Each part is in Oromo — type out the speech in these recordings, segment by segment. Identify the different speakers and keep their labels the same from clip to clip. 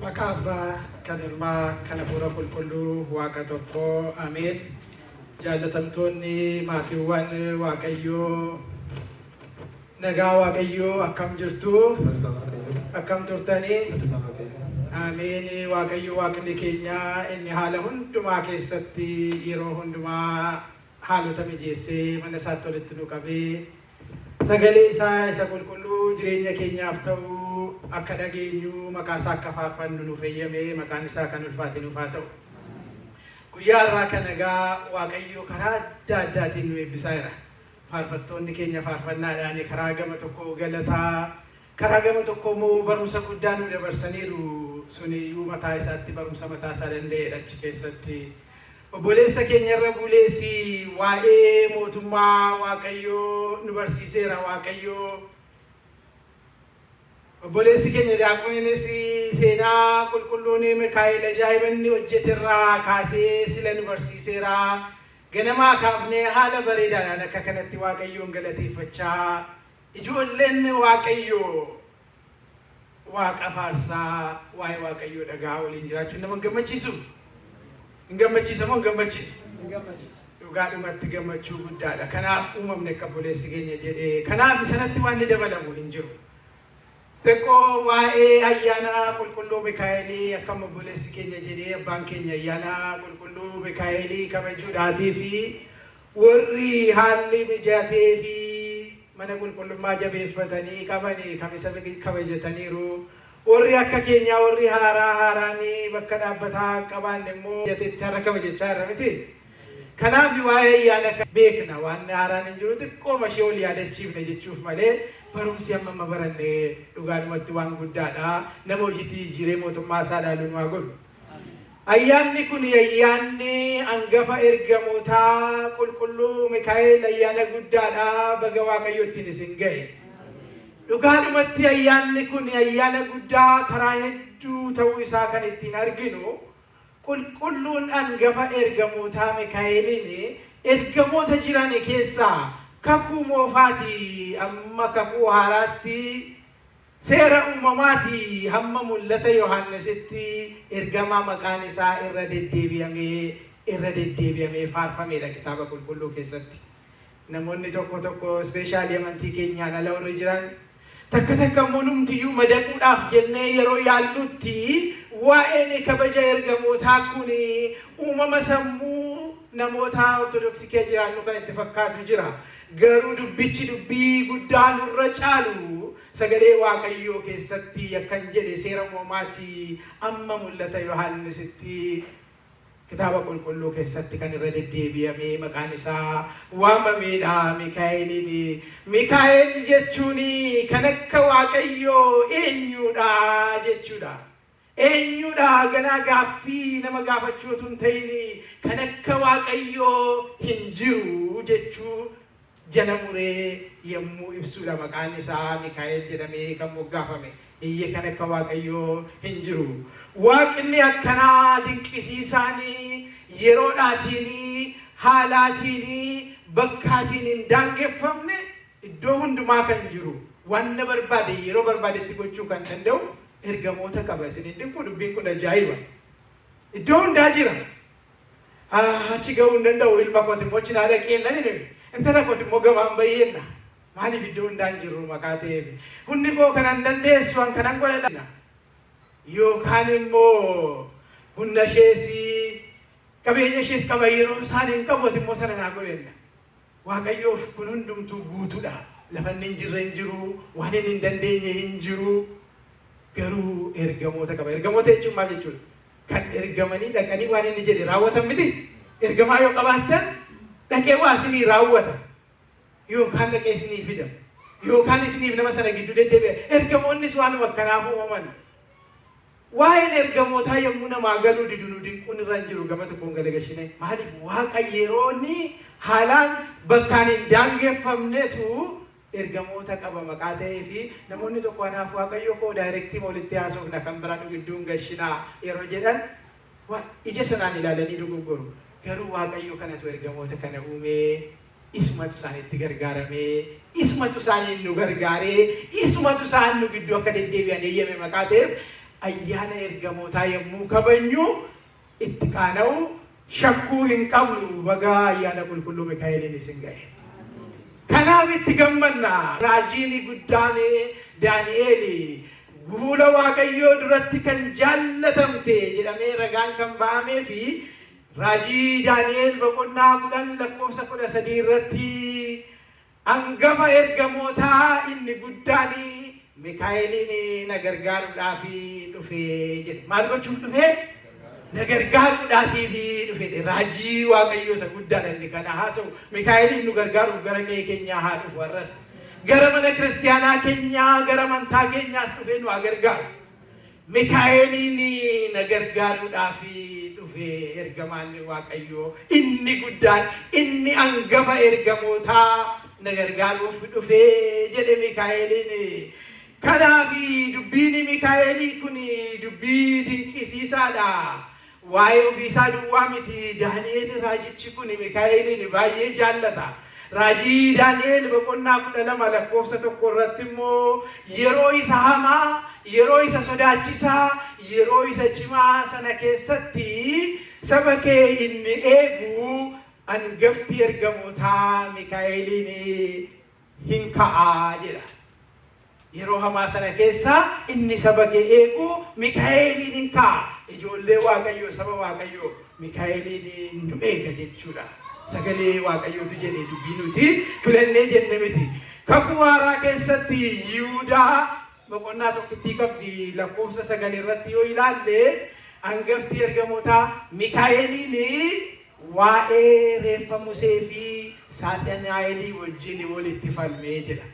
Speaker 1: Makaba kanilma kanapura kulkulu waka tokko amin jaalatamtoonni maatiiwwan waaqayyoo nagaa waaqayyoo akkam jirtu akkam turtanii amin waaqayyoo waaqni keenya inni haala hundumaa keessatti yeroo hundumaa haalota mijeessee mana isaatti walitti nu qabee sagalee isaa isa qulqulluu jireenya keenyaaf ta'u akka dhageenyu maqaa isaa akka faarfannu nu fayyame maqaan isaa kan ulfaate nuuf haa ta'u. Guyyaa irraa kan nagaa waaqayyoo karaa adda addaatiin nu eebbisaa jira. Faarfattoonni keenya faarfannaadhaan karaa gama tokko galataa karaa gama tokko immoo barumsa guddaa nu dabarsaniiru suniyyuu mataa isaatti barumsa mataa isaa danda'edha achi keessatti. Obboleessa keenya irra buleessi waa'ee mootummaa waaqayyoo nu barsiiseera waaqayyoo. Obboleessi keenya daaqonis seenaa qulqulluun Mikaa'el ajaa'ibanni hojjeterraa kaasee sila nu barsiiseera. Ganamaa kaafnee haala bareedaadhaan akka kanatti waaqayyoon galateeffachaa ijoolleen waaqayyoo waaqa faarsaa waa'ee waaqayyoo dhagaa waliin jiraachuun nama gammachiisu. Gammachiisa moo gammachiisu? Dhugaadhumatti gammachuu guddaadha. Kanaaf uumamne akka obboleessi keenya jedhee kanaaf sanatti waan dabalamu hin jiru. Tokko waa'ee ayyaana qulqulluu Mikaa'elii akkam obboleessi keenya jedhee abbaan keenya ayyaana qulqulluu Mikaa'elii kabajuudhaatii fi warri haalli mijatee fi mana qulqullummaa jabeeffatanii qabanii kamisa kabajataniiru. Warri akka keenya warri haaraanii bakka dhaabbataa qaban immoo jateetti har'a kabajachaa irra miti. Kanaaf waa'ee ayyaana beekna waan haaraan hin jiru xiqqooma ishee ol yaadachiifne jechuuf malee barumsi amma baranne dhugaadhumatti waan guddaadha. Nama hojiitti jiree mootummaa isaa dhaaluun waa godhu. Ayyaanni kun ayyaanni hangafa ergamootaa qulqulluu Mikaa'el ayyaana guddaadha. Baga waaqayyootiin isin ga'e. Dhugaadhumatti ayyaanni kun ayyaana guddaa karaa hedduu ta'uu isaa kan ittiin arginu. Qulqulluun hangafa ergamootaa Mikaa'eliin ergamoota jiran keessaa kakuu moofaati amma kakuu haaraatti seera uumamaati hamma mul'ata Yohaannisitti ergamaa maqaan isaa irra deddeebi'amee faarfameedha kitaaba qulqulluu keessatti. Namoonni tokko ispeeshaalii amantii keenyaan ala warri jiran takka immoo numtiyyuu madaquudhaaf jennee yeroo yaallutti waa'een kabaja ergamootaa kun uumama sammuu namoota ortodoksii kee jiraannu kan itti fakkaatu jira. Garuu dubbichi dubbii guddaa nurra caalu sagalee waaqayyoo keessatti akkan jedhe seera uumamaati amma mul'ata Yohaannisitti kitaaba qulqulluu keessatti kan irra deddeebi'amee maqaan isaa waamameedha Mikaa'eliin. Mikaa'el jechuun kan akka waaqayyoo eenyudha jechuudha. Eenyudha ganaa gaaffii nama gaafachuu otoo hin ta'in kan akka waaqayyoo hin jiru jechuu jala muree yommuu ibsuudha maqaan isaa Mikaa'el jedhamee kan moggaafame. Iyye kan akka waaqayyoo hin jiru. Waaqni akkanaa dinqisiisaan yeroodhaatiin haalaatiin bakkaatiin hin daangeffamne iddoo hundumaa kan jiru waan barbaade yeroo barbaadetti gochuu kan danda'u ergamoota qaba. Isin dinquu dubbiin kun ajaa'iba. Iddoo hundaa jira. Achi ga'uu hin danda'u ilma kooti immoo cinaa dhaqee hin intala kooti immoo gamaan bayyeenna. Maaliif iddoo hundaan jirru maqaa ta'eef hundi koo kanan dandeessu waan kanan godhadha yookaan immoo hunda ishees qabeenya ishees qaba yeroo isaan hin qabooti immoo sana naa godhenna. Waaqayyoof kun hundumtuu guutuudha. Lafa inni hin jirre hin jiru waan inni hin dandeenye hin jiru garuu ergamoota qaba. Ergamoota jechuun maal jechuudha? Kan ergamanii dhaqanii waan inni jedhe raawwatan miti. Ergamaa yoo qabaattan dhaqee waa isinii raawwata. Yookaan dhaqee isinii fida. Yookaan isiniif nama sana gidduu deddeebi'a. Ergamoonnis waanuma akkanaaf uumaman. Waa'een ergamootaa yommuu namaa galuu didu nu dinquun irra hin jiru gama tokkoon galagalchine. Maaliif waaqa yeroonni haalaan bakkaan hin daangeffamnetu ergamoota qaba maqaa ta'ee fi namoonni tokko anaaf waaqayyo koo daayirektii walitti haasofna kan biraan gidduun gashinaa yeroo jedhan ija sanaan ilaalanii dogoggoru. Garuu waaqayyo kanatu ergamoota kana uumee ismatu isaaniitti gargaaramee ismatu isaanii nu gargaaree ismatu isaan nu gidduu akka deddeebi'an eeyyame maqaa ta'eef ayyaana ergamootaa yommuu kabajnu itti qaana'u shakkuu hin qabnu baga ayyaana qulqulluu Mikaa'eliin isin ga'e. Kanaaf itti gammanna. Raajiin guddaan Daani'eel fuula Waaqayyoo duratti kan jaallatamte jedhamee ragaan kan ba'amee fi raajii Daani'eel boqonnaa 10:13 irratti hangafa ergamootaa inni guddaan Mikaa'eliin na gargaaruudhaaf dhufe jedhe. Maal gochuuf dhufe? Na gargaaruudhaaf dhufe. Raajii Waaqayyoo isa guddaadha inni kana haasa'u. Mikaa'eliin nu gargaaruuf gara qe'ee keenyaa haa dhufu warras. Gara mana kiristaanaa keenyaa, gara amantaa keenyaas dhufee nu haa gargaaru. Mikaa'eliin na gargaaruudhaaf dhufe ergamaan Waaqayyoo inni guddaan, inni hangafa ergamootaa na gargaaruuf dhufe jedhe Mikaa'eliin. Kanaaf dubbiin Mikaa'elii kun dubbii dinqisiisaadha. Waa'ee ofiisaa duwwaa miti. Daani'eel raajichi kun Mikaa'eliin baay'ee jaallata. Raajii Daani'eel boqonnaa 12:1 irratti immoo yeroo isa hamaa, yeroo isa sodaachisaa, yeroo isa cimaa sana keessatti saba kee inni eegu hangafti ergamootaa Mikaa'eliin hin ka'aa jedha. Yeroo hamaa sana keessa inni saba kee eegu Mikaa'eliin hin ka'a. Ijoollee Waaqayyoo, saba Waaqayyoo Mikaa'eliin nu eega jechuudha. Sagalee Waaqayyootu jedhee dubbii nuti filannee jenne miti. Kakuu haaraa keessatti Yihuudaa boqonnaa 1 qabdi. Lakkoofsa 9 irratti yoo ilaalle hangafti ergamootaa Mikaa'eliin waa'ee reeffa Musee fi Saaxinaa'eel wajjin walitti falmee jedha.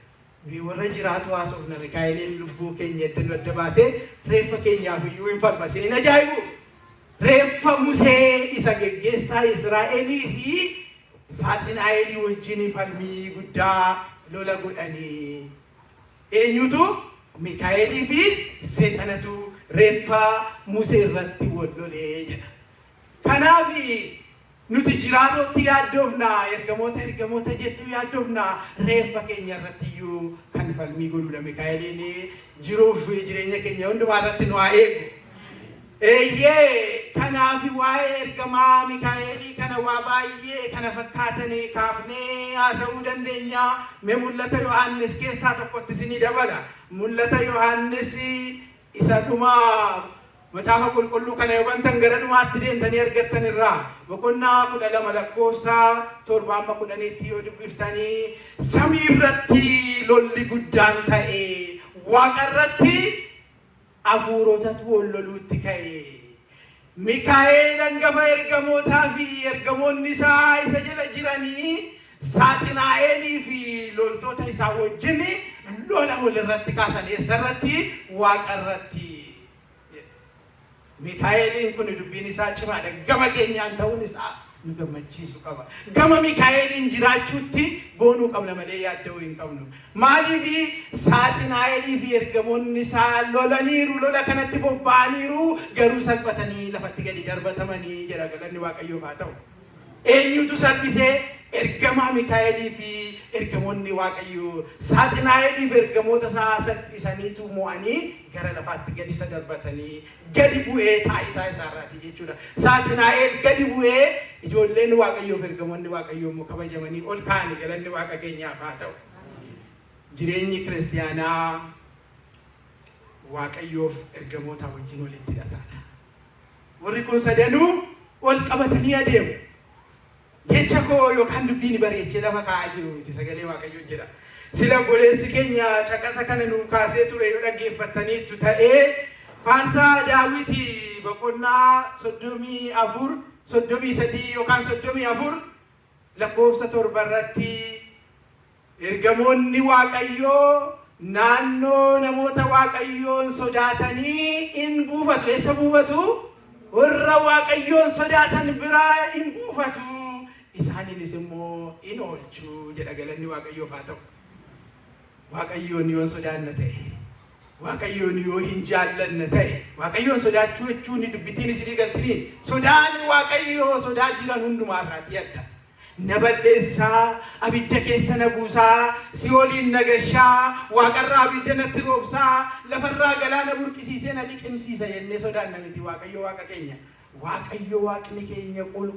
Speaker 1: Warra jiraatu haasofna Mikaa'eliin lubbuu keenya adda baatee reeffa keenyaaf iyyuu hin falma. Isin ajaa'ibu! Reeffa Musee isa geggeessaa Israa'elii fi Saaxinaa'eel wajjin falmii guddaa lola godhanii. Eenyutu? Mikaa'elii fi Seexanatu reeffa Musee irratti wal lolee jedha. Kanaaf nuti jiraatootti yaaddoofna, ergamoota jettu yaaddoofna, reeffa keenya irratti iyyuu kan falmii godhudha. Mikaa'eliin jiruuf jireenya keenya hundumaa irratti nu haa eegu. Kanaaf waa'ee ergamaa Mikaa'elii kana waa baay'ee kana fakkaatanii kaafnee haasa'uu dandeenya. Mee mul'ata Yohaannis keessaa tokkotti isinii dabala. Mul'ata Yohaannis isa dhumaa Macaafa qulqulluu kana yoo bantan gara dhumaatti deemtanii argattan irraa boqonnaa 12:7-10 yoo dubbiftanii samii irratti lolli guddaan ta'e, waaqa irratti hafuurotatu wal loluutti ka'e. Mikaa'el hangafa ergamootaa fi ergamoonni isaa isa jala jiranii Saaxinaa'eel fi loltoota isaa wajjin lola wal irratti kaasan. Eessarratti? Waaqa irratti. Mikaa'eliin kun dubbiin isaa cimaadha. Gama keenyaan ta'uun isaa nu gammachiisu qaba. Gama Mikaa'eliin jiraachuutti goonuu qabna malee yaadda'uu hin qabnu. Maaliif Saaxinaa'eel fi ergamoonni isaa lolaniiru, lola kanatti bobba'aniiru, garuu salphatanii lafatti gadi darbatamanii jedha. Galanni Waaqayyoof haa ta'u. Eenyutu salphisee? Ergamaa Mikaa'elii fi ergamoonni Waaqayyoo. Saaxinaa'eel fi ergamoota isaa salphisaniitu mo'anii gara lafaatti gadi isa darbatanii gadi bu'ee taayitaa isaarraati jechuudha. Saaxinaa'eel gadi bu'ee ijoolleen Waaqayyoo fi ergamoonni Waaqayyoo immoo kabajamanii ol ka'anii. Galanni Waaqa keenyaaf haa ta'u. Jireenyi kiristaanaa Waaqayyoof ergamoota wajjin walitti hidhataadha. Warri kun sadanuu ol qabatanii adeemu. Jecha koo yookaan dubbiin bareechee lafa kaa'aa jiru miti. Sagalee Waaqayyoo jedha. Sila obboleessi keenya caqasa kana nu kaasee ture yoo dhaggeeffattaniittu ta'ee faarsaa Daawit boqonnaa 33 yookaan 34 lakkoofsa 7 irratti ergamoonni Waaqayyoo naannoo namoota Waaqayyoon sodaatanii in buufatu. Eessa buufatu? Warra Waaqayyoon sodaatan biraa in buufatu. Isaaniinis immoo in oolchu jedha. Galanni Waaqayyoof haa ta'u. Waaqayyoon yoo sodaanna ta'e, Waaqayyoon yoo hin jaallanna ta'e, Waaqayyoon sodaachuu jechuun dubbitiin isinii galtanii sodaan Waaqayyoo sodaa jiran hundumaarraati adda. نبلسا أبيد كيسا نبوسا سيولين نجشا وقرا أبيد نتروبسا لفرا قلانا بركسيسنا لكمسيسا يني سودان نمتي واقعيو واقع كينيا واقعيو واقع كينيا قل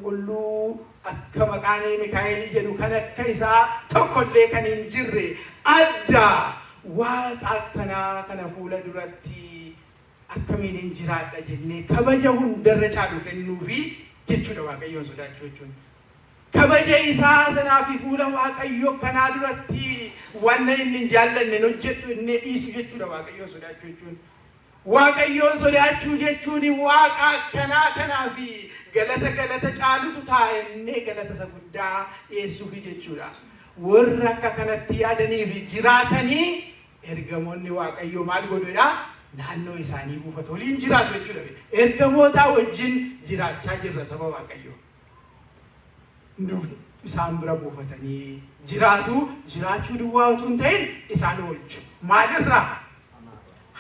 Speaker 1: أكما كاني ميكايلي جدو كان كيسا تقول لك ننجري أدى واقع كنا فولا دراتي أكمل إنجراد جنة كبجهون درجة كنو في جتشو واقعيو سودان جتشون كبجة إساسنا في فولا واقعيو كنا دراتي وانا إنجالن ننجت نيسو جتشو واقعيو سودان جتشون واقعيو سودان جتشون واقع كنا في غلطة چالوتو تايني غلطة سبدا يسو في جتشورا ورّا كانت يادني في جراتني إرجموني واقعيو مال غدودا نانو إساني بوفتولين جراتو جتشورا إرجموتا وجين جرات چاجر رسبا واقعيو نو إسان برا بوفتني جراتو دواوتون تين إسانو وجو مالرّا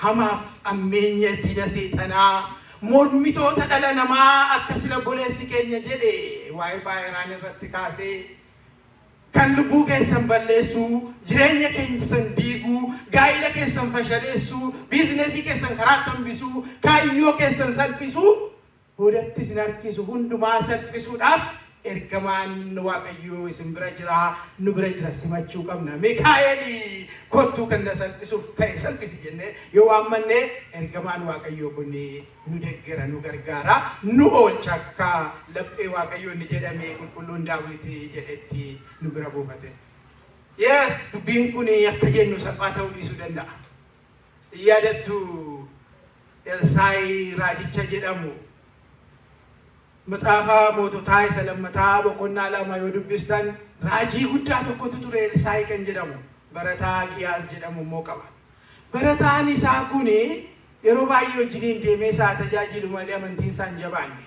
Speaker 1: هما أمينيا دينا سيطانا mormito tadala nama akkasila boleessi keenya jedhe waa'ee baay'inaan irratti kaasee kan lubbuu keessan balleessu jireenya keessan diigu gaa'ila keessan fashaleessu biizinesii keessan karaa tambisuu kaayyoo keessan salphisu boodatti isin harkisu hundumaa salphisuudhaaf ergamaan waaqayyoo isin bira jira nu bira jira simachuu qabna Mikaa'eeli kottuu kan salphisuuf ka'e salphisi jennee yoo waammanne ergamaan waaqayyoo kun nu deggera nu gargaara nu oolcha akka laphee waaqayyoo ni jedhamee qulqulluun Daawiti jedhetti nu bira buufate. Dubbiin kun akka jennu salphaa ta'uu dhiisuu danda'a. Yaadattu Elsaayi raajicha jedhamu متعافى موتوتاي سلامتا بقولنا لما يودبستان راجي قدرة تقطع ترى الساي كن جدامو برتا كياس جدامو موكوا برتا نساكوني يروباي يوجدين ديمه ساتجاجي لماليا منتين سانجباني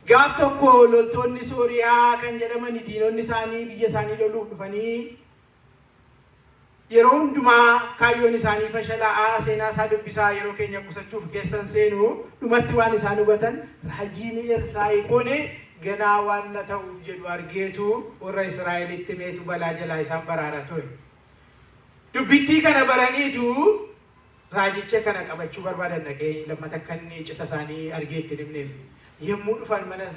Speaker 1: غاب تكو لولتون سوريا كن جدامني دينون نساني بيجساني لولو دفني يروم دما كايون نساني فشلا سينا سادو بيسا يرو كينيا كوسچوف كيسن سينو دمتوان نسانو بتن راجيني إرساي كوني غناوان نتاو جدو أرجيتو ورا إسرائيل اتميتو بلا جلا إسام برارتوي دبيتي كنا برانيتو راجيتش كنا كبچو بربادن نكي لما تكني چتساني أرجيت تدمني يمود فان منس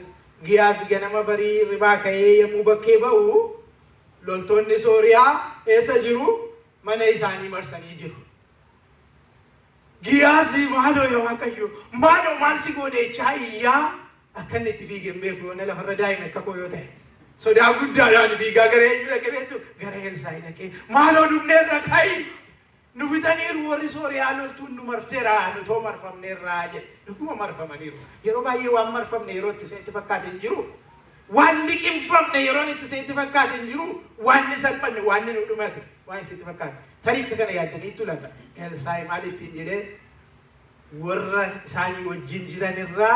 Speaker 1: غياس غنما بري ربا كاي يمو بكي باو لولتون سوريا ऐसा जिरु मने इसानी मरसनी जिरु गियाजी मानो यो वाकयो मानो मानसी को दे चाहिया अकन ने टीवी गेम बे को नला फरदाई में kako yote so da gudda da ni ga gare yura ke betu gare el sai na ke मानो दुमने रखाई nu bitani ruori sori alo tunnu marsera nu to marfam ne raje nu kuma marfam aniru yero bayi wa marfam ne ro ti sente fakate jiru wanni kimfam ne yero ni ti sente fakate jiru wanni salpan wanni nu dumati wanni sente fakate tarik kana yadani tulata el sai maliti jere warra sani wajjin jiranirra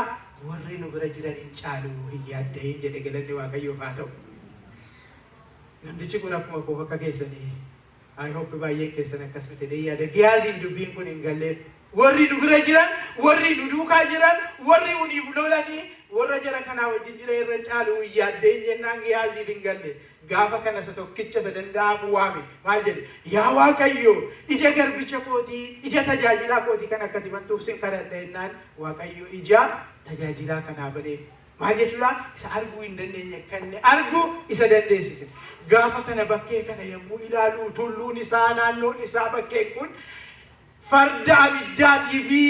Speaker 1: warri nu bira jiran inchalu hiyadde jede gelani wa kayo fato namdichi kuna kuma ko bakka keessani I hope baay'ee keessan akkasumatti deeyyaadha giyaasiif dubbiin kun hin galle warri nu bira jiran warri nu duukaa jiran warri uniif lolanii warra jara kanaa wajjin jira irra caalu yaaddee jennaan giyaasiif hin galle gaafa kana isa tokkicha isa danda'amu waame maal jedhe yaa Waaqayyo ija garbicha kootii ija tajaajilaa kootii kan akkati bantuuf sin kadhadha jennaan Waaqayyo ija tajaajilaa kanaa baneef maal jechuudha isa arguu hin dandeenye kan argu isa dandeessise gaafa kana bakkee kana yommuu ilaalu tulluun isaa naannoon isaa bakkeen kun farda abiddaatii fi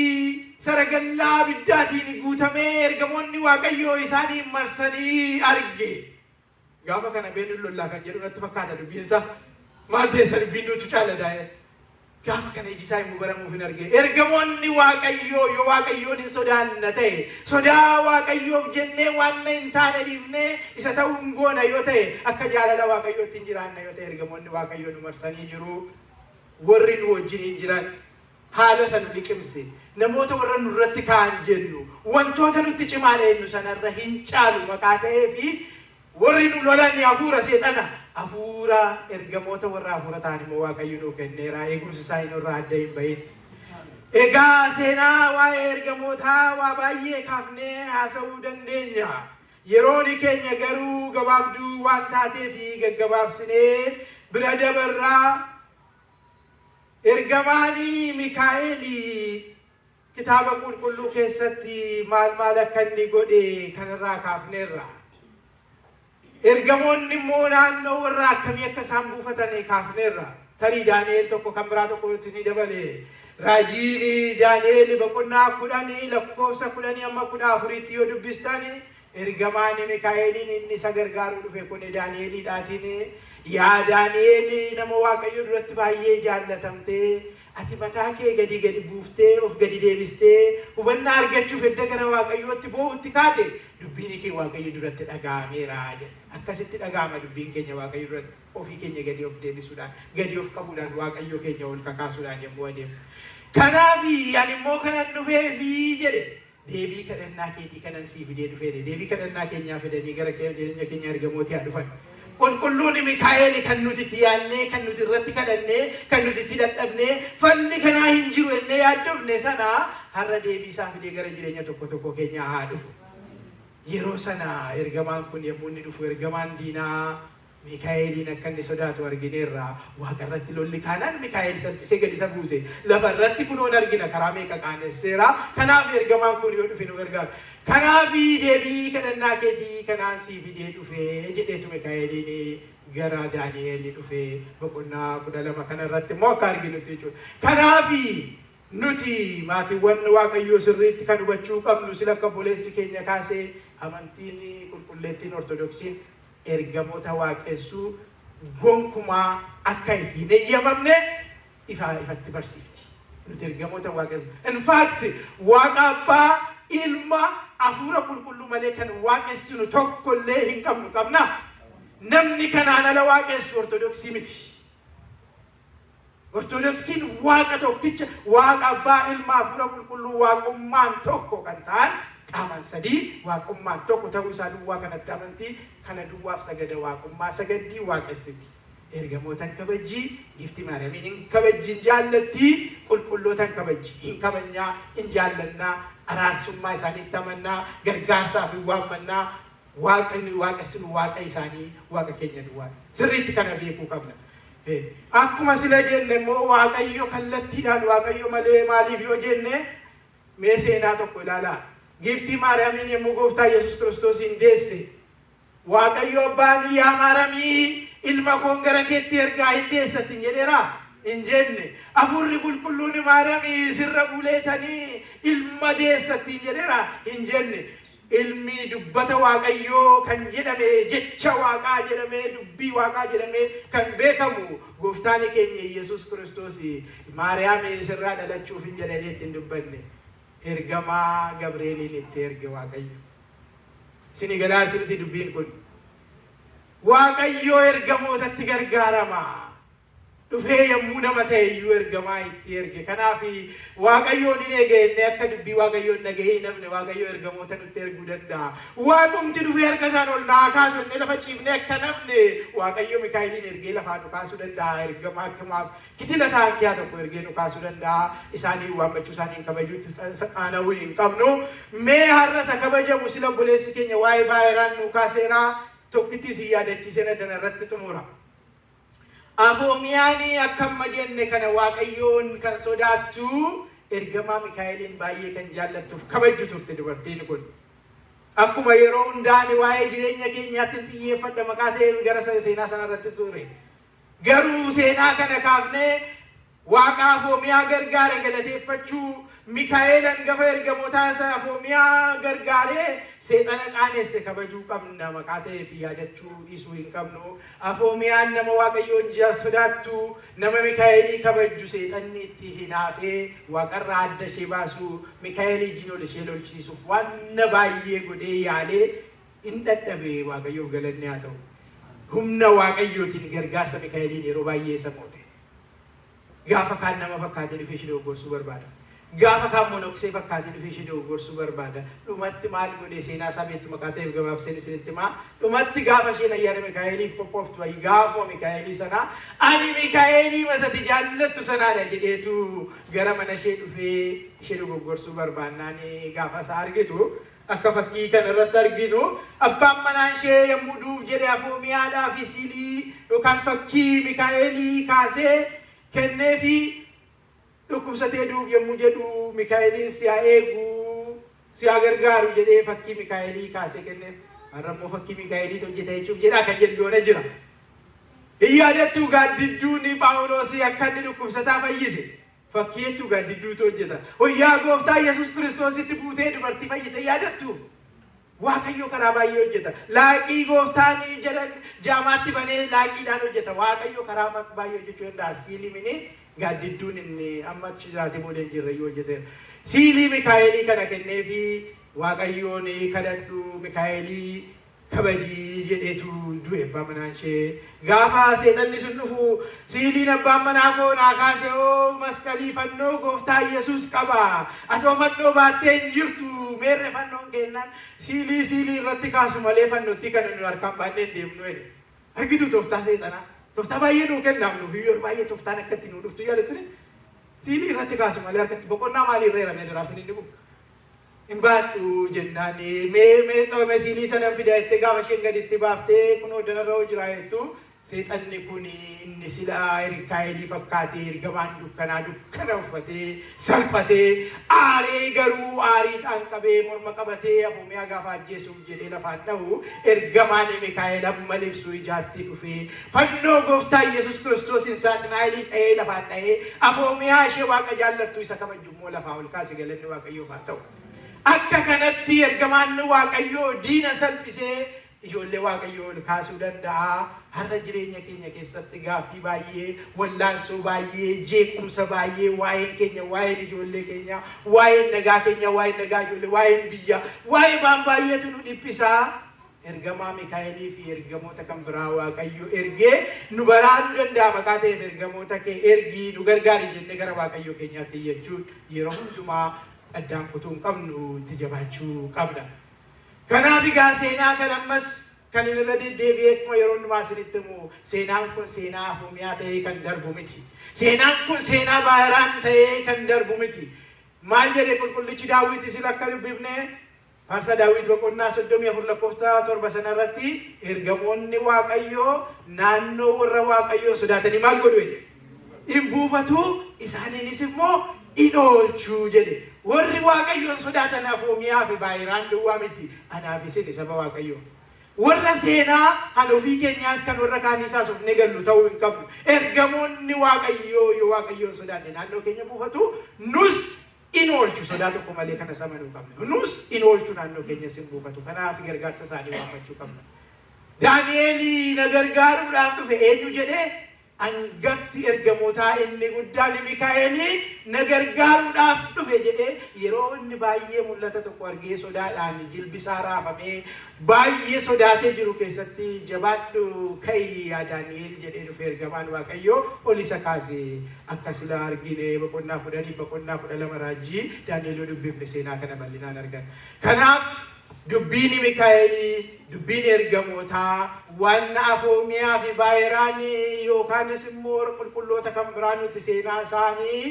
Speaker 1: saragallaa abiddaatiin guutamee ergamoonni Waaqayyoo isaanii marsanii arge gaafa kana beenuun lollaa kan jedhu natti fakkaata dubbiinsa maal teessa dubbiin nuti caaladaa'e gaafa kana iji isaa immoo baramuuf hin arge ergamoonni Waaqayyoo yoo Waaqayyoon hin sodaanna ta'e sodaa Waaqayyoof jennee waan hin taane dhiifnee isa ta'uu hin goona yoo ta'e akka jaalala Waaqayyootti hin jiraanna yoo ta'e ergamoonni Waaqayyoo nu marsanii jiru warri nu wajjin hin jiran haala sana liqimse namoota warra nurratti kaan jennu wantoota nutti cimaa dheennu sanarra hin caalu maqaa ta'ee fi warri nu lolanii hafuura seexana hafuura ergamoota warra hafuura ta'an immoo Waaqayyo nu kenneera eegumsi isaa irraa adda hin bahin egaa seenaa waa'ee ergamootaa waa baay'ee kaafnee haasa'uu dandeenya yerooni keenya garuu gabaabduu waan taatee fi gaggabaabsinee bira dabarraa ergamaanii Mikaa'elii kitaaba qulqulluu keessatti maal akka inni godhe kanarraa kaafneerra. Ergamoonni immoo naannoo warra akkamii akka isaan buufatanii kaafneerra. Tarii Daani'eel tokko kan biraa tokko ni dabale. Raajiin Daani'eel boqonnaa 10 lakkoofsa 10 amma 14 yoo dubbistani ergamaanii Mikaa'eliin inni isa gargaaruu dhufe kun Daani'eelidhaatiin yaa Daani'eel nama Waaqayyo duratti baay'ee jaallatamtee ati mataa kee gadi buuftee of gadi deebistee hubannaa argachuuf edda gara Waaqayyootti boo'utti kaate dubbiin kee Waaqayyo duratti dhaga'ameera jedhe. Akkasitti dhaga'ama dubbiin keenya Waaqayyo duratti ofii keenya gadi of deebisuudhaan gadi of qabuudhaan Waaqayyo keenya ol kakaasuudhaan yommuu adeemu. Kanaaf ani immoo kanan dhufeefi jedhe deebii kadhannaa keetii kanan sii fidee dhufeedhe. Deebii kadhannaa keenyaa fidanii gara jireenya keenya ergamootii haa dhufan. Qulqulluun Mikaa'el kan nuti itti yaadnee kan nuti irratti kadhannee kan nuti itti dadhabnee falli kanaa hin jiru ennee yaaddofne sana har'a deebii isaa fidee gara jireenya tokko keenyaa haa dhufu. Yeroo sana ergamaan kun yommuu inni dhufu ergamaan diinaa Mikaa'eliin akka inni sodaatu argineerra. Waaqa irratti lolli kaanaan Mikaa'el salphisee gadi isa buuse. Lafa irratti kunoon argina karaa meeqa qaanesseera. Kanaaf ergamaan kun yoo dhufe nu gargaara. Kanaaf deebii kadhannaa keetii kanaan sii fidee dhufe jedheetu Mikaa'eliin gara Daani'eel dhufe boqonnaa 12 kana irratti immoo akka arginutti jechuudha. Kanaaf nuti maatiiwwan Waaqayyoo sirriitti kan hubachuu qabnu sila akka boleessi keenya kaasee amantiin qulqulleettiin Ortodoksiin ergamoota waaqessuu gonkumaa akka hin eeyyamamne ifatti barsiifti. Nuti ergamoota waaqessuu. In fact, Waaqa Abbaa Ilma Hafuura Qulqulluu malee kan waaqessinu tokkollee hin qabna. Namni kanaan ala waaqessu Ortodoksii miti. Ortodoksiin Waaqa tokkicha, Waaqa Abbaa Ilma Hafuura Qulqulluu waaqummaan tokko kan ta'an qaamaan sadii waaqummaan tokko ta'uu isaa duwwaa kanatti amantii kana duwwaaf sagada waaqummaa sagaddii waaqessiti. Ergamootan kabajii Giftii Maariyaamiin hin kabajjiin jaallatti qulqullootan kabajii hin kabajnaa hin jaallannaa araarsummaa isaaniitti amannaa gargaarsaaf hin waammannaa Waaqni waaqessinu Waaqa isaanii Waaqa keenya duwwaa. Sirriitti kana beekuu qabna. Akkuma sila jenne immoo Waaqayyo kallattiidhaan Waaqayyo malee maaliif yoo jenne mee seenaa tokko ilaalaa. Giftii Maariyaamiin yommuu Gooftaa Yesuus Kiristoosiin deesse Waaqayyo Abbaan yaa Maariyaamii ilma koon gara keetti ergaa hin deessatti hin jedheera hin jenne. Hafuurri Qulqulluun Maariyaamii sirra buleetanii ilma deessatti hin jedheera hin jenne. Ilmi dubbata Waaqayyoo kan jedhame jecha Waaqaa jedhame dubbii Waaqaa jedhame kan beekamu Gooftaan keenya Yesuus Kiristoos Maariyaamii sirraa dhalachuuf hin jedhaneetti hin dubbanne. Ergamaa Gabri'eeliin itti erge Waaqayyo. Isin galaarti miti dubbiin kun. Waaqayyo ergamootatti gargaarama. Dhufee yommuu nama ta'e iyyuu ergamaa itti erge. Kanaaf Waaqayyoon hin eegenne akka dubbii Waaqayyoon dhagahee namni Waaqayyo ergamoota nutti erguu danda'a. Waaqumti dhufee harka isaan ol naa kaasu inni lafa ciifnee akka namne Waaqayyo Mikaa'eliin ergee lafaa nu kaasuu danda'a. Ergamaa akkamaaf kitila taankiyaa tokko ergee nu kaasuu danda'a. Isaanii waammachuu isaanii kabajuutti aanawuu hin qabnu. Mee har'a isa kabajamu sila buleessi keenya waa'ee baay'iraan nu kaaseera tokkittis hin yaadachiisee nadana irratti xumura. Afoomiyaanii akkamma jenne kana Waaqayyoon kan sodaattu ergamaa Mikaa'eliin baay'ee kan jaallattuuf kabajju turte dubartiin kun. Akkuma yeroo hundaan waa'ee jireenya keenyaatti xiyyeeffadha maqaa ta'e gara seenaa sana irratti ture. Garuu seenaa kana kaafnee Waaqa Afoomiyaa gargaara galateeffachuu Mikaa'el hangafa ergamootaa isa Afoomiyaa gargaaree seexana qaanesse kabajuu qabna maqaa ta'eef yaadachuu dhiisuu hin qabnu. Afoomiyaan nama Waaqayyoon sodaattu nama Mikaa'elii kabajju seexanni itti hinaafee Waaqarraa adda ishee baasu Mikaa'elii ijin ishee lolchiisuuf waan baay'ee godhee yaalee hin dadhabe. Waaqayyoof galanni haa ta'u. Humna Waaqayyootiin gargaarsa Mikaa'eliin yeroo baay'ee isa moote. Gaafa kaan nama fakkaatee dhufee ishee doggorsuu barbaada. Gaafa kaan monoksee fakkaatee dhufee ishee doggorsuu barbaada. Dhumatti maal godhee seenaa isaa beektu maqaa ta'eef gabaabseen isinitti himaa. Dhumatti gaafa isheen ayyaana Mikaa'eliif qophooftu wayii gaafa Mikaa'elii sanaa ani Mikaa'elii masati jaallattu sanaadha jedheetu gara mana ishee dhufee ishee doggorsuu barbaannaan gaafa isaa argitu akka fakkii kana irratti arginu abbaan manaan ishee yommuu duuf jedhe Afoomiyaadhaa fi siilii yookaan fakkii Mikaa'elii kaasee kennee fi dhukkubsatee duuf yommuu jedhu Mikaa'eliin si haa eegu si haa gargaaru jedhee fakkii Mikaa'elii kaasee kenneef. Har'a immoo fakkii Mikaa'elii hojjeta jechuuf jedhaa kan jedhu yoona jira. Iyyaadatti gaaddidduun Phaawulos akka inni dhukkubsataa fayyise. Fakkiitu gaaddidduutu hojjeta. Hoyyaa gooftaa Yesuus Kiristoositti buutee dubartii fayyite yaadattu. Waaqayyo karaa baay'ee hojjeta. Laaqii gooftaan jala jaamaatti banee laaqiidhaan hojjeta. Waaqayyo karaa baay'ee hojjechuu danda'a. Siilimini gaaddidduun inni amma achi jiraate booda hin jirre yoo hojjete. Siilii Mikaa'elii kana kennee fi Waaqayyoon kadhadhu Mikaa'elii kabajii jedheetu du'e abbaan manaan ishee. Gaafa seexanni sun dhufu siiliin abbaan manaa koo naa kaase oo maskalii fannoo gooftaa Yesuus qaba. Atoo fannoo baattee hin jirtu meerre fannoon kennaan siilii irratti kaasu malee fannootti kan nu harkaan baannee hin deemnu jedhe. Argitu tooftaa seexanaa. Tooftaa baay'ee nuu kennaamnu biyyoon baay'ee tooftaan akkatti nuu dhuftu yaadattuni. Siilii irratti kaasu malee harkatti boqonnaa maalii irra hiramee jiraatu inni bu'u. Imbaadhu jennaan mee qabame siilii sana fida itti gaafa isheen gaditti baaftee kunoo danarra jira jettu seexanni kun inni silaa Mikaa'elii fakkaatee ergamaan dukkana uffatee salphatee aaree garuu aariidhaan qabee morma qabatee Afoomiyaa gaafa ajjeesuuf jedhee lafaan dha'u ergamaan Mikaa'el amma libsuu ijaatti dhufee fannoo gooftaa Yesuus Kiristoosin saaxinaa'elii dha'ee lafaan dha'ee Afoomiyaa ishee Waaqa jaallattu isa kabaju immoo lafaa ol kaase galanni Waaqayyoof haa ta'u. Akka kanatti ergamaan Waaqayyoo diina salphisee ijoollee Waaqayyoo kaasuu danda'a. Har'a jireenya keenya keessatti gaaffii baay'ee, wallaansoo baay'ee, jeequmsa baay'ee, waa'een keenya, waa'een ijoollee keenya, waa'een nagaa keenya, waa'een nagaa ijoollee, waa'een biyya, waa'ee waan baay'eetu nu dhiphisaa. Ergamaa Mikaa'elii fi ergamoota kan biraa Waaqayyo ergee nu baraaruu danda'a. Maqaa ta'eef ergamoota kee ergii nu gargaari jennee gara Waaqayyoo keenyaatti iyyachuun yeroo hundumaa addaan kutuu hin qabnu itti jabaachuu qabna. Kanaaf egaa seenaa kan ammas kan inni irra deddeebi'ee akkuma yeroo hundumaa isinitti himu seenaan kun seenaa Afoomiyaa ta'ee kan darbu miti. Seenaan kun seenaa Baayiraan ta'ee kan darbu miti. Maal jedhe qulqullichi Daawit isin akka dubbifne Faarsa Daawit boqonnaa 34 lakkoofsa 7 sanarratti ergamoonni Waaqayyoo naannoo warra Waaqayyoo sodaatanii maal godhu jedhe? Hin buufatu isaaniinis immoo in oolchu jedhe. Warri Waaqayyoon sodaatan Afoomiyaa fi Baayiraan duwwaa miti. Anaaf isin saba Waaqayyoo. Warra seenaa kan ofii keenyaas kan warra kaanisaas of negallu ta'uu hin qabnu. Ergamoonni Waaqayyoo yoo Waaqayyoon sodaanne naannoo keenya buufatu nus in oolchu sodaa tokko malee kana samanuu qabna. Nus in oolchu naannoo keenya sin buufatu. Kanaaf gargaarsa isaanii waamachuu qabna. Daani'eel na gargaaruudhaaf dhufe eenyu jedhee angafti ergamootaa inni guddaan Mikaa'elii na gargaaruudhaaf dhufe jedhee yeroo inni baay'ee mul'ata tokko argee sodaadhaan jilbisaa raafamee baay'ee sodaatee jiru keessatti jabaadhu ka'ii yaa Daani'eel jedhee dhufe ergamaan Waaqayyoo ol isa kaase. Akka sila argine boqonnaa 10 boqonnaa 12 raajii Daani'eel dubbifne seenaa kana bal'inaan argan. Kanaaf dubbiin Mikaa'elii dubbiin ergamootaa waan Afoomiyaa fi Baayiraan yookaanis immoo qulqulloota kan biraa nuti seenaa isaanii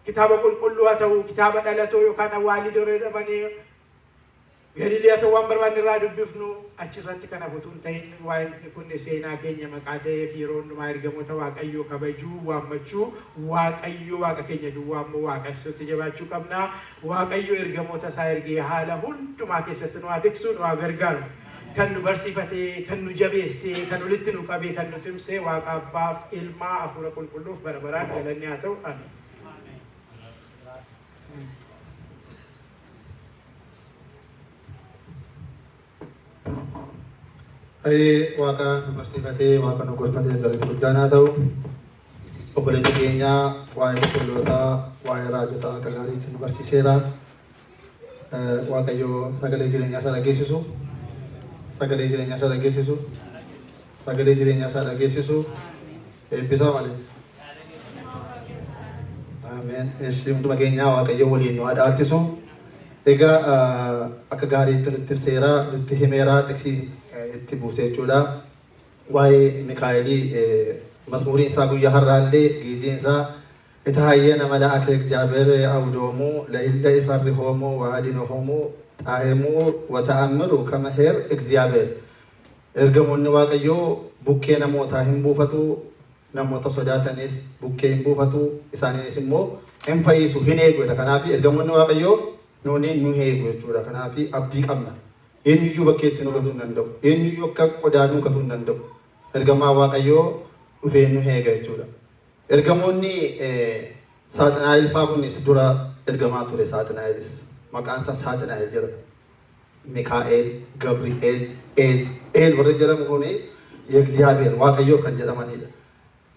Speaker 1: kitaaba qulqulluu haa ta'u kitaaba dhalatoo yookaan awwaalidoo jedhamanii Galiiliyaa ta'uu waan barbaanne irraa dubbifnu achirratti kana futuun ta'in waan kun seenaa keenya maqaa ta'eef yeroo hundumaa ergamoota Waaqayyoo kabajuu waammachuu Waaqayyoo Waaqa keenya duwwaa immoo Waaqayyotti jabaachuu qabna. Waaqayyoo ergamoota isaa ergee haala hundumaa keessatti nu haa tiksu nu haa gargaaru. Kan nu barsiifatee, kan nu jabeessee, kan walitti nu qabee, kan nu tumsee Waaqa Abbaaf Ilmaa Hafuura Qulqulluuf bara baraan galanni haa ta'u. Amiin.
Speaker 2: Waaqa nu barsiifatee Waaqa nu gorfatee galata guddaan haa ta'u. Obboleessa keenya waa'ee qulqullootaa waa'ee raajotaa akka gaariitti nu barsiiseera. Waaqayyo sagalee jireenyaa isaa dhageessisu sagalee jireenyaa isaa dhageessisu sagalee jireenyaa isaa dhageessisu eebbisaa malee. Ameen. Hunduma keenyaa Waaqayyo waliin nu haa dhaarsisu. Egaa akka gaariitti nutti ibseera nutti himeera tiksii itti buusee jechuudha. Waa'ee Mikaa'elii masmuuriin isaa guyyaa har'aallee giiziin isaa የተሃየነ መልአከ እግዚአብሔር አውዶሙ ለኢለ ይፈርሆሙ ወአዲኖሆሙ ጣዕሙ ወተአምሩ ከመሄር እግዚአብሔር ergamoonni waaqayyoo bukkee namootaa hin buufatu namoota sodaatanis bukkee hin buufatu isaanis immoo hin fayyisu hin eegudha. Kanaaf ergamoonni waaqayyoo nuuni nu eegu jechuudha. Kanaaf abdii qabna. Eenyuyyuu bakkeetti nu gatuu hin danda'u. Eenyuyyuu akka qodaa nu gatuu hin danda'u. Ergamaa waaqayyoo dhufee nu eega jechuudha. Ergamoonni Saaxinaa'el fa'aa kunis dura ergamaa ture. Saaxinaa'elis maqaan isaa Saaxinaa'el jedhama. ሚካኤል ገብርኤል ኤል ወረ ጀረም ሆኔ የእግዚአብሔር ዋቀዮ ከን ጀረማኒደ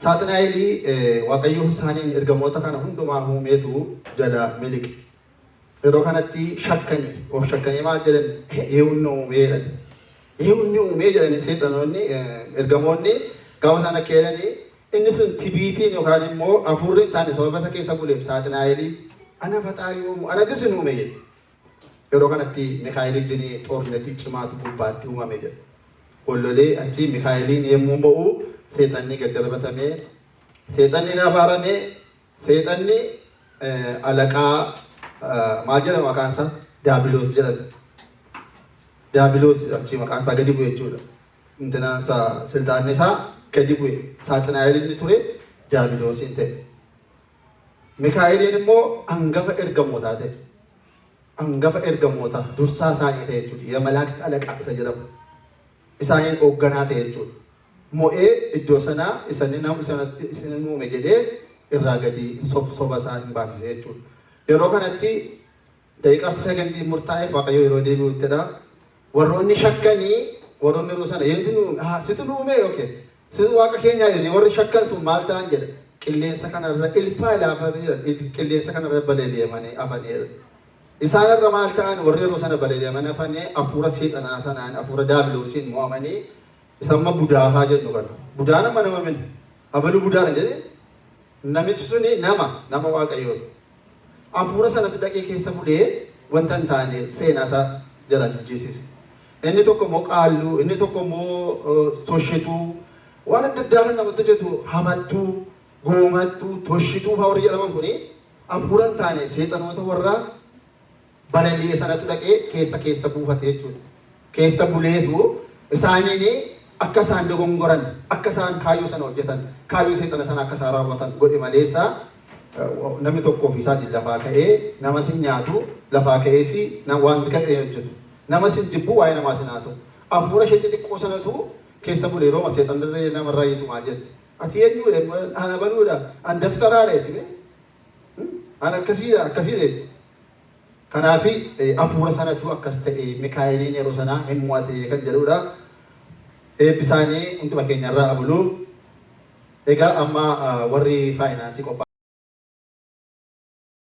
Speaker 2: ሳጥናኤሊ ዋቀዮ ሳኒን እርገሞታ ካነ ሁንዱማ ሁሜቱ ጀላ ሚልቅ ሮ ካነቲ ሸከኒ ኦፍ ሸከኒ ማጀለን ይሁኑ ሜረን ይሁኑ ሜጀለን ሰይጣኖኒ እርገሞኒ ጋውታነ ከለኒ እንሱን ቲቢቲ ነው ካኒሞ አፉርን ታነ ሰበሰ ከሰ ቡሌፍ ሳጥናኤሊ አና ፈጣሪው አና ግስኑ ሜጀ yeroo kanatti Mikaa'eliin toornetii cimaatu gubbaatti uumame jedha. Ollolee achi Mikaa'eliin yemmuu ba'u seexanni gad darbatamee seexanni abaaramee seexanni alaqaa maal jedhama maqaan isaa Daabiloos jedhama. Daabiloos achi maqaan isaa gadi bu'e jechuudha. Intinaan isaa siltaanni isaa gadi bu'e. Saaxinaa'eliin ture Daabiloosiin ta'e. Mikaa'eliin immoo hangafa ergamootaa ta'e. Angafa ergamoota dursaa isaanii ta'e jechuudha. Yamalaakti alaqaa isa jedhamu. Isaaniin hoogganaa ta'e jechuudha. Mo'ee iddoo sanaa isaanii nama sanatti isin uume jedhee irraa gadi soba isaa hin baasise jechuudha. Yeroo kanatti daqiiqaa sagandii murtaa'eef waaqayyo yeroo deebi'uttidha. Warroonni shakkanii warroonni yeroo sana situ uume yookiin situ waaqa keenyaa jedhanii warri shakkan sun maal ta'an jedha. Qilleensa kanarra ilfaa ilaafate jedha. Qilleensa kanarra balali'amanii afaniidha. Isaan irra maal ta'an warri yeroo sana balali'aman afanii hafuura seexanaa sanaan hafuura Daabiloosiin mo'amanii isamma budaafaa jennu kana. Budaan amma nama min abaluu budaadha jedhee namichi suni nama waaqayyooti. Hafuura sanatti dhaqee keessa bulee wanta hin taane seenaa isaa jala jijjiisise. Inni tokko immoo qaalluu, inni tokko immoo toshituu waan adda addaa kan namatti hojjetu hamattuu, goomattuu, toshituu fa'aa warri jedhaman kuni hafuura hin taane seexanoota warraa balali'ee sanatu dhaqee keessa buufate jechuudha. Keessa buleetu isaaniin akka isaan dogongoran, akka isaan kaayyoo sana hojjetan, kaayyoo seexana sana akka isaan raawwatan godhe maleessa namni tokko ofiisaatiin lafaa ka'ee nama sin nyaatu lafaa ka'eesi waan gadhee hojjetu. Nama sin jibbu waa'ee namaa sin haasa'u. Hafuura ishee xixiqqoo sanatu keessa bulee rooma seexanarree namarraa hiitumaa jetti. Ati eenyuudha? Ana baluudha? An daftaraadha jettime? An akkasii jetti. Kanaafi hafuura sanatu akkas ta'e Mikaa'eliin yeroo sanaa hin mo'ate kan jedhudha. Eebbisaanii hunduma keenyarraa abuluu. Egaa amma warri faayinaansii qophaa'e.